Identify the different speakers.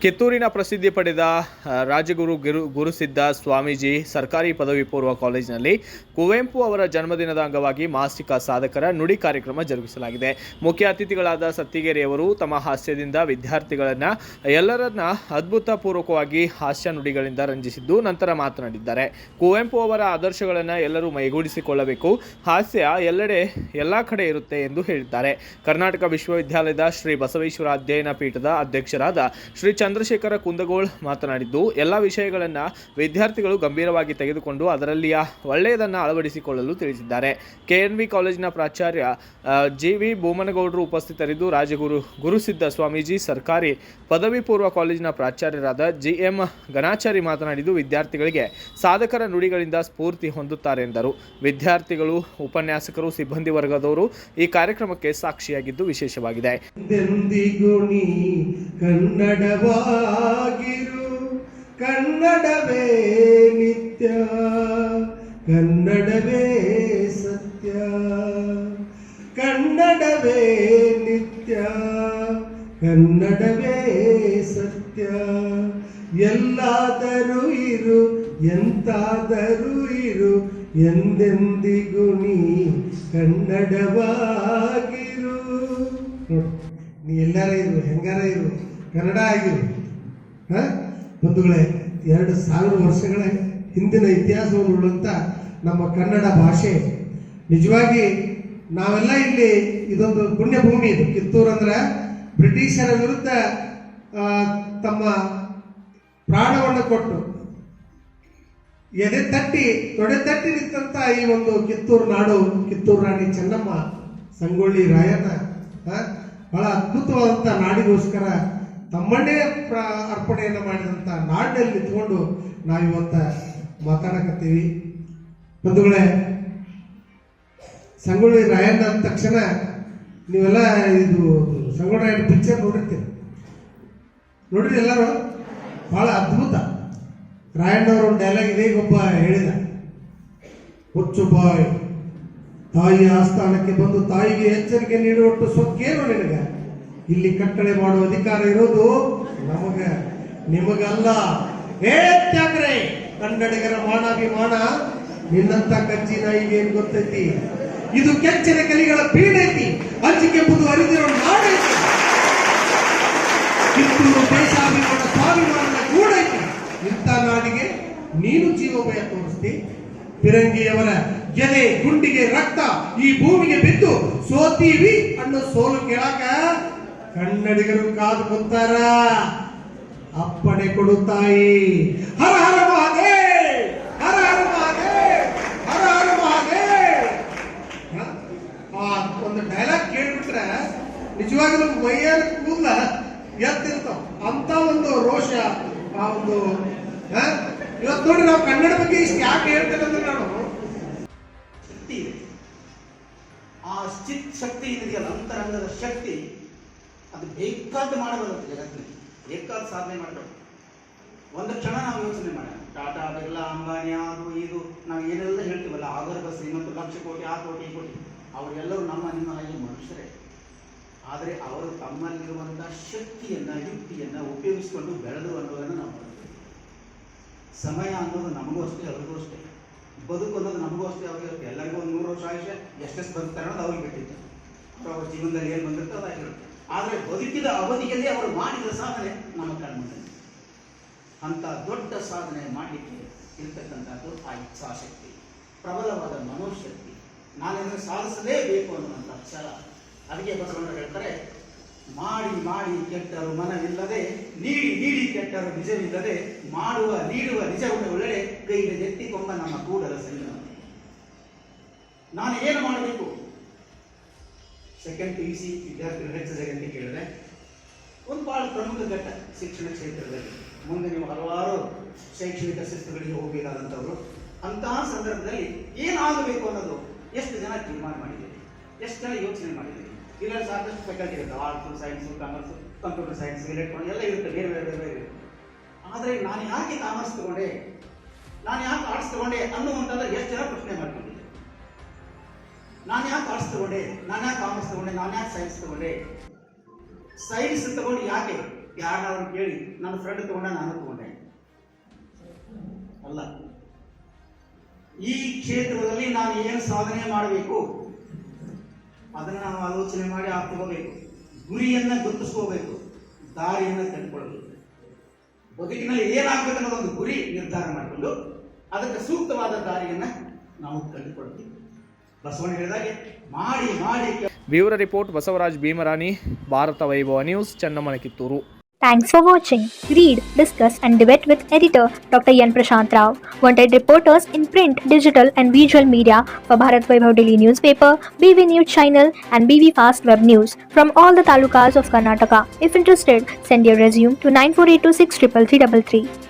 Speaker 1: ಕಿತ್ತೂರಿನ ಪ್ರಸಿದ್ಧಿ ಪಡೆದ ರಾಜಗುರು ಗುರುಸಿದ್ಧ ಸ್ವಾಮೀಜಿ ಸರ್ಕಾರಿ ಪದವಿ ಪೂರ್ವ ಕಾಲೇಜಿನಲ್ಲಿ ಕುವೆಂಪು ಅವರ ಜನ್ಮದಿನದ ಅಂಗವಾಗಿ ಮಾಸಿಕ ಸಾಧಕರ ನುಡಿ ಕಾರ್ಯಕ್ರಮ ಜರುಗಿಸಲಾಗಿದೆ. ಮುಖ್ಯ ಅತಿಥಿಗಳಾದ ಸತ್ತಿಗೇರಿಯವರು ತಮ್ಮ ಹಾಸ್ಯದಿಂದ ವಿದ್ಯಾರ್ಥಿಗಳನ್ನು ಎಲ್ಲರನ್ನ ಅದ್ಭುತಪೂರ್ವಕವಾಗಿ ಹಾಸ್ಯ ನುಡಿಗಳಿಂದ ರಂಜಿಸಿದ್ದು ನಂತರ ಮಾತನಾಡಿದ್ದಾರೆ. ಕುವೆಂಪು ಅವರ ಆದರ್ಶಗಳನ್ನು ಎಲ್ಲರೂ ಮೈಗೂಡಿಸಿಕೊಳ್ಳಬೇಕು, ಹಾಸ್ಯ ಎಲ್ಲೆಡೆ ಎಲ್ಲ ಕಡೆ ಇರುತ್ತೆ ಎಂದು ಹೇಳಿದ್ದಾರೆ. ಕರ್ನಾಟಕ ವಿಶ್ವವಿದ್ಯಾಲಯದ ಶ್ರೀ ಬಸವೇಶ್ವರ ಅಧ್ಯಯನ ಪೀಠದ ಅಧ್ಯಕ್ಷರಾದ ಶ್ರೀ ಚಂದ್ರಶೇಖರ ಕುಂದಗೋಳ್ ಮಾತನಾಡಿದ್ದು, ಎಲ್ಲ ವಿಷಯಗಳನ್ನು ವಿದ್ಯಾರ್ಥಿಗಳು ಗಂಭೀರವಾಗಿ ತೆಗೆದುಕೊಂಡು ಅದರಲ್ಲಿಯ ಒಳ್ಳೆಯದನ್ನು ಅಳವಡಿಸಿಕೊಳ್ಳಲು ತಿಳಿಸಿದ್ದಾರೆ. ಕೆಎನ್ವಿ ಕಾಲೇಜಿನ ಪ್ರಾಚಾರ್ಯ ಜಿ.ವಿ. ಬೋಮನಗೌಡರು ಉಪಸ್ಥಿತರಿದ್ದು, ಗುರುಸಿದ್ಧ ಸ್ವಾಮೀಜಿ ಸರ್ಕಾರಿ ಪದವಿ ಪೂರ್ವ ಕಾಲೇಜಿನ ಪ್ರಾಚಾರ್ಯರಾದ ಜಿ.ಎಂ. ಗಣಾಚಾರಿ ಮಾತನಾಡಿದ್ದು, ವಿದ್ಯಾರ್ಥಿಗಳಿಗೆ ಸಾಧಕರ ನುಡಿಗಳಿಂದ ಸ್ಫೂರ್ತಿ ಹೊಂದುತ್ತಾರೆ ಎಂದರು. ವಿದ್ಯಾರ್ಥಿಗಳು, ಉಪನ್ಯಾಸಕರು, ಸಿಬ್ಬಂದಿ ವರ್ಗದವರು ಈ ಕಾರ್ಯಕ್ರಮಕ್ಕೆ ಸಾಕ್ಷಿಯಾಗಿದ್ದು ವಿಶೇಷವಾಗಿದೆ.
Speaker 2: ಕನ್ನಡವಾಗಿರು, ಕನ್ನಡವೇ ನಿತ್ಯ, ಕನ್ನಡವೇ ಸತ್ಯ, ಕನ್ನಡವೇ ನಿತ್ಯ, ಕನ್ನಡವೇ ಸತ್ಯ. ಎಲ್ಲಾದರೂ ಇರು, ಎಂತಾದರೂ ಇರು, ಎಂದೆಂದಿಗೂ ನೀ ಕನ್ನಡವಾಗಿರು. ನೀ ಎಲ್ಲಾರ ಇರು, ಹೆಂಗಾರ ಇರು, ಕನ್ನಡ ಆಗಿರು. ಬಂಧುಗಳೇ, 2000 ವರ್ಷಗಳ ಹಿಂದಿನ ಇತಿಹಾಸವನ್ನು ಉಳ್ಳಂಥ ನಮ್ಮ ಕನ್ನಡ ಭಾಷೆ ನಿಜವಾಗಿ ನಾವೆಲ್ಲ ಇಲ್ಲಿ ಇದೊಂದು ಪುಣ್ಯಭೂಮಿ. ಇದು ಕಿತ್ತೂರು ಅಂದ್ರೆ ಬ್ರಿಟಿಷರ ವಿರುದ್ಧ ತಮ್ಮ ಪ್ರಾಣವನ್ನು ಕೊಟ್ಟು ತೊಡೆ ತಟ್ಟಿ ನಿಂತ ಈ ಒಂದು ಕಿತ್ತೂರು ನಾಡು, ಕಿತ್ತೂರು ರಾಣಿ ಚೆನ್ನಮ್ಮ, ಸಂಗೊಳ್ಳಿ ರಾಯಣ್ಣ ಬಹಳ ಅದ್ಭುತವಾದಂಥ ನಾಡಿಗೋಸ್ಕರ ತಮ್ಮನ್ನೇ ಅರ್ಪಣೆಯನ್ನು ಮಾಡಿದಂಥ ನಾಡಿನಲ್ಲಿ ನಿಂತ್ಕೊಂಡು ನಾವಿವತ್ತ ಮಾತಾಡಕತ್ತೀವಿ. ಬಂಧುಗಳೇ, ಸಂಗೊಳ್ಳಿ ರಾಯಣ್ಣ ಅಂದ ತಕ್ಷಣ ನೀವೆಲ್ಲ ಇದು ಸಂಗೊಳ್ಳಿ ರಾಯಣ್ಣ ಪಿಕ್ಚರ್ ನೋಡಿರ್ತೀರಿ ಎಲ್ಲರೂ. ಬಹಳ ಅದ್ಭುತ. ರಾಯಣ್ಣವ್ರ ಒಂದು ಡೈಲಾಗ್ ಇದೆ, ಒಬ್ಬ ಹೇಳಿದ, ಹುಚ್ಚು ಬಾಯ್, ತಾಯಿ ಆಸ್ಥಾನಕ್ಕೆ ಬಂದು ತಾಯಿಗೆ ಎಚ್ಚರಿಕೆ ನೀಡುವಟ್ಟು ಸೊಕ್ಕೇನು ನಿನಗೆ? ಇಲ್ಲಿ ಕಟ್ಟಳೆ ಮಾಡುವ ಅಧಿಕಾರ ಇರೋದು ನಮಗ, ನಿಮಗಲ್ಲ. ತ್ಯಾಗ್ರೆ, ಕನ್ನಡಿಗರ ಮಾನಾಭಿಮಾನ ನಿನ್ನಂತ ಕಚ್ಚಿ ನಾಯಿಗೆ ಏನ್ ಗೊತ್ತೈತಿ? ಇದು ಕೆಚ್ಚನ ಕಲಿಗಳ ಬೀಡೈತಿ, ಅಂಚಿಕೆಂಬುದು ಅರಿದಿರೋ ನಾಡೈತಿ. ಕಿತ್ತೂರು ದೇಶಾಭಿಮಾನ ಸ್ವಾಭಿಮಾನದ ಗೂಡೈತಿ. ಇಂಥ ನಾಡಿಗೆ ನೀನು ಜೀವಭಯ ತೋರಿಸ್ತಿ. ಫಿರಂಗಿಯವರ ಎದೆ ಗುಂಡಿಗೆ ರಕ್ತ ಈ ಭೂಮಿಗೆ ಬಿದ್ದು ಸೋತೀವಿ ಅನ್ನೋ ಸೋಲು ಕೇಳಾಕ ಕನ್ನಡಿಗರು ಕಾದು ಕುಂತಾರ. ಅಪ್ಪಣೆ ಕೊಡುತ್ತಾಯಿ. ಹರ ಹರ ಮಹಾದೇವ್, ಹರ ಹರ ಮಹಾದೇವ್, ಹರ ಹರ ಮಹಾದೇವ್. ಒಂದು ಡೈಲಾಗ್ ಕೇಳ್ಬಿಟ್ರೆ ನಿಜವಾಗ್ಲೂ ಮೈಯಾರ ಕೂದಲ ಎತ್ತಿರ್ತಾವ. ಅಂತ ಒಂದು ರೋಷ, ಆ ಒಂದು ಇವತ್ತು ನೋಡಿ ನಾವು ಕನ್ನಡ ಬಗ್ಗೆ ಇಷ್ಟು ಯಾಕೆ ಹೇಳ್ತೇನೆ ಅಂದ್ರೆ, ನಾನು ಶಕ್ತಿ ಇದೆ, ಆ ಚಿತ್ ಶಕ್ತಿ ಇದೆಯಲ್ಲ, ಅಂತರಂಗದ ಶಕ್ತಿ, ಅದು ಬೇಕಾದ ಮಾಡಬಾರದು. ಜಗತ್ತಿನಲ್ಲಿ ಬೇಕಾದ ಸಾಧನೆ ಮಾಡಬೇಕು. ಒಂದು ಕ್ಷಣ ನಾವು ಯೋಚನೆ ಮಾಡೋಣ, ಟಾಟಾ, ಬಿರ್ಲಾ, ಅಂಬಾನಿ, ಅದು ಇದು ನಾವು ಏನೆಲ್ಲ ಹೇಳ್ತೀವಲ್ಲ, ಆಗರ್ಭ ಶ್ರೀಮಂತ, ಲಕ್ಷ ಕೋಟಿ, ಆ ಕೋಟಿ, ಈ ಕೋಟಿ, ಅವರೆಲ್ಲರೂ ನಮ್ಮ ನಿಮ್ಮ ಹಾಗೆ ಮನುಷ್ಯರೇ. ಆದರೆ ಅವರು ತಮ್ಮಲ್ಲಿರುವಂತಹ ಶಕ್ತಿಯನ್ನ, ಯುಕ್ತಿಯನ್ನ ಉಪಯೋಗಿಸಿಕೊಂಡು ಬೆಳೆದು ಅನ್ನೋದನ್ನು ನಾವು ಮಾಡ್ತೀವಿ. ಸಮಯ ಅನ್ನೋದು ನಮಗೂ ಅಷ್ಟೇ, ಅವ್ರಿಗೂ ಅಷ್ಟೇ. ಬದುಕು ಅನ್ನೋದು ನಮಗೂ ಅಷ್ಟೇ, ಅವ್ರಿಗೆ ಅಷ್ಟೇ. ಎಲ್ಲರಿಗೂ ಒಂದು 100 ವರ್ಷ ಆಯುಷ್ಯ ಎಷ್ಟೆಷ್ಟು ಬದುಕ್ತಾರೆ ಅನ್ನೋದು ಅವ್ರಿಗೆ ಬಿಟ್ಟಿತ್ತು. ಅವ್ರ ಜೀವನದಲ್ಲಿ ಏನು ಬಂದಿರುತ್ತೆ ಅದಾಗಿರುತ್ತೆ. ಆದರೆ ಬದುಕಿದ ಅವಧಿಯಲ್ಲಿ ಅವರು ಮಾಡಿದ ಸಾಧನೆ ನಮ್ಮ ಕಣ್ಮುಂದೆ. ಅಂತ ದೊಡ್ಡ ಸಾಧನೆ ಮಾಡಲಿಕ್ಕೆ ಇರ್ತಕ್ಕಂಥದ್ದು ಆ ಇಚ್ಛಾಶಕ್ತಿ, ಪ್ರಬಲವಾದ ಮನೋಶಕ್ತಿ. ನಾನೇನು ಸಾಧಿಸಲೇಬೇಕು ಅನ್ನುವಂಥ ಛಲ. ಅದಕ್ಕೆ ಬಸವಣ್ಣ ಹೇಳ್ತಾರೆ, ಮಾಡಿ ಮಾಡಿ ಕೆಟ್ಟರು ಮನವಿಲ್ಲದೆ, ನೀಡಿ ನೀಡಿ ಕೆಟ್ಟರು ನಿಜವಿಲ್ಲದೆ, ಮಾಡುವ ನೀಡುವ ನಿಜವನ್ನು ಒಳ್ಳೆಡೆ, ಕೈಗೆ ಎತ್ತಿಕೊಂಬ ನಮ್ಮ ಕೂಡಲ ಸಂಗಮ. ನಾನು ಏನು ಮಾಡಬೇಕು? ಸೆಕೆಂಡ್ PUC ವಿದ್ಯಾರ್ಥಿಗಳು ಹೆಚ್ಚು ಜಗತ್ತಿಗೆ ಕೇಳಿದ್ರೆ ಒಂದು ಬಹಳ ಪ್ರಮುಖ ಘಟ್ಟ ಶಿಕ್ಷಣ ಕ್ಷೇತ್ರದಲ್ಲಿ. ಮುಂದೆ ನೀವು ಹಲವಾರು ಶೈಕ್ಷಣಿಕ ಶಿಸ್ತುಗಳಿಗೆ ಹೋಗಬೇಕಾದಂಥವ್ರು. ಅಂತಹ ಸಂದರ್ಭದಲ್ಲಿ ಏನಾಗಬೇಕು ಅನ್ನೋದು ಎಷ್ಟು ಜನ ತೀರ್ಮಾನ ಮಾಡಿದ್ದೀರಿ? ಎಷ್ಟು ಜನ ಯೋಚನೆ ಮಾಡಿದ್ದೀರಿ? ಇಲ್ಲ ಸಾಕಷ್ಟು ಫ್ಯಾಕಲ್ಟಿ ಇರುತ್ತೆ, arts, science, commerce, computer science, electronic ಎಲ್ಲ ಇರುತ್ತೆ, ಬೇರೆ ಬೇರೆ ಬೇರೆ ಬೇರೆ. ಆದರೆ ನಾನು ಯಾಕೆ ಕಾಮರ್ಸ್ ತಗೊಂಡೆ, ನಾನು ಯಾಕೆ ಆರ್ಟ್ಸ್ ತಗೊಂಡೆ ಅನ್ನುವಂಥದ್ದು ಎಷ್ಟು ಜನ ಪ್ರಶ್ನೆ ಮಾಡ್ಕೊಂಡಿದ್ದೆ. ನಾನು ಯಾಕೆ ಆರ್ಟ್ಸ್ ತಗೊಂಡೆ, ನಾನು ಯಾಕೆ ಕಾಮರ್ಸ್ ತಗೊಂಡೆ, ನಾನು ಯಾಕೆ ಸೈನ್ಸ್ ತಗೊಂಡೆ? ಸೈನ್ಸ್ ತಗೊಂಡು ಯಾಕೆ
Speaker 3: ಯಾರನ್ನ ಕೇಳಿ ನನ್ನ ಫ್ರೆಂಡ್ ತಗೊಂಡ ನಾನು ತಗೊಂಡೆ ಅಲ್ಲ. ಈ ಕ್ಷೇತ್ರದಲ್ಲಿ ನಾನು ಏನು ಸಾಧನೆ ಮಾಡಬೇಕು ಅದನ್ನು ನಾವು ಆಲೋಚನೆ ಮಾಡಿ ತಗೋಬೇಕು. ಗುರಿಯನ್ನು ಗುರುತಿಸ್ಕೋಬೇಕು, ದಾರಿಯನ್ನು ಕಂಡುಕೊಳ್ಬೇಕು. ಬದುಕಿನಲ್ಲಿ ಏನಾಗಬೇಕು ಅನ್ನೋದೊಂದು ಗುರಿ ನಿರ್ಧಾರ ಮಾಡಿಕೊಂಡು ಅದಕ್ಕೆ ಸೂಕ್ತವಾದ ದಾರಿಯನ್ನು ನಾವು ಕಂಡುಕೊಳ್ತೀವಿ. ಬಸವಣ್ಣ ಹೇಳಿದಾಗೆ ಮಾಡಿ ಮಾಡಿ.
Speaker 1: Bureau report Basavaraj Bhimarani, Bharata Vaibhava news, ಚನ್ನಮ್ಮನ Kittur.
Speaker 4: Thanks for watching. Read, discuss and debate with editor Dr. Yan Prashant Rao. Wanted reporters in print, digital and visual media for Bharat Vaibhav Daily Newspaper, BV News Channel and BV Fast Web News from all the talukas of Karnataka. If interested, send your resume to 9482633333.